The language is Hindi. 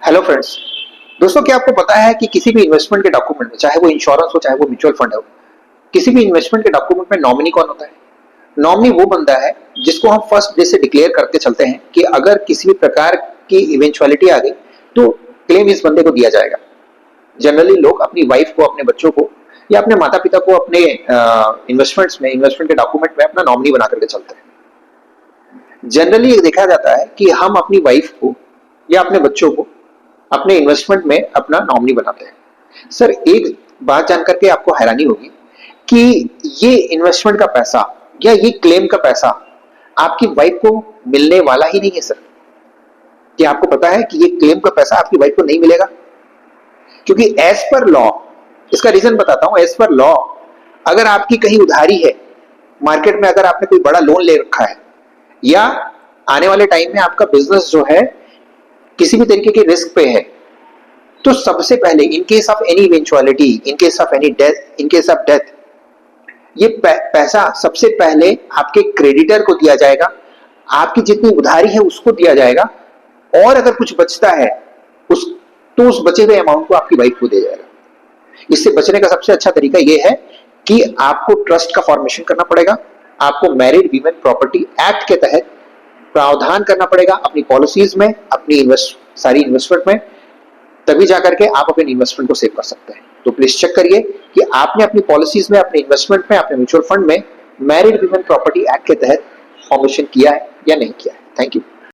Hello friends. दोस्तों, क्या आपको पता है कि किसी भी इन्वेस्टमेंट के डॉक्यूमेंट में, चाहे वो इंश्योरेंस हो चाहे वो म्यूचुअल फंड हो, किसी भी इन्वेस्टमेंट के डॉक्यूमेंट में नॉमिनी कौन होता है? नॉमिनी वो बंदा है जिसको हम फर्स्ट डे से डिक्लेयर करके चलते हैं कि अगर किसी भी प्रकार की इवेंचुअलिटी आ गई तो क्लेम इस बंदे को दिया जाएगा। जनरली लोग अपनी वाइफ को, अपने बच्चों को या अपने माता पिता को अपने इन्वेस्टमेंट्स में, इन्वेस्टमेंट के डॉक्यूमेंट में अपना नॉमिनी बना करके चलते हैं। जनरली ये देखा जाता है कि हम अपनी वाइफ को या अपने बच्चों को अपने इन्वेस्टमेंट में अपना नॉमिनी बनाते हैं। सर, एक बात जानकर के आपको हैरानी होगी कि ये इन्वेस्टमेंट का पैसा या ये क्लेम का पैसा आपकी वाइफ को मिलने वाला ही नहीं है। सर, क्या आपको पता है कि ये क्लेम का पैसा आपकी वाइफ को नहीं मिलेगा? क्योंकि एज पर लॉ, इसका रीजन बताता हूं। एज पर लॉ, अगर आपकी कहीं उधारी है, मार्केट में अगर आपने कोई बड़ा लोन ले रखा है, या आने वाले टाइम में आपका बिजनेस जो है किसी भी तरीके के रिस्क पे है, तो सबसे पहले in case of any eventuality, in case of any death, in case of death, ये पैसा सबसे पहले आपके क्रेडिटर को दिया जाएगा, आपकी जितनी उधारी है उसको दिया जाएगा, और अगर कुछ बचता है उस तो उस बचे हुए अमाउंट को आपकी वाइफ को दिया जाएगा। इससे बचने का सबसे अच्छा तरीका यह है कि आपको ट्रस्ट का फॉर्मेशन करना पड़ेगा। आपको मैरिड वीमेन प्रॉपर्टी एक्ट के तहत प्रावधान करना पड़ेगा अपनी पॉलिसीज में, अपनी सारी इन्वेस्टमेंट में। तभी जाकर के आप अपने इन्वेस्टमेंट को सेव कर सकते हैं। तो प्लीज चेक करिए कि आपने अपनी पॉलिसीज में, अपने इन्वेस्टमेंट में, अपने म्यूचुअल फंड में मैरिड वीमेन प्रॉपर्टी एक्ट के तहत फॉर्मेशन किया है या नहीं किया है। Thank you.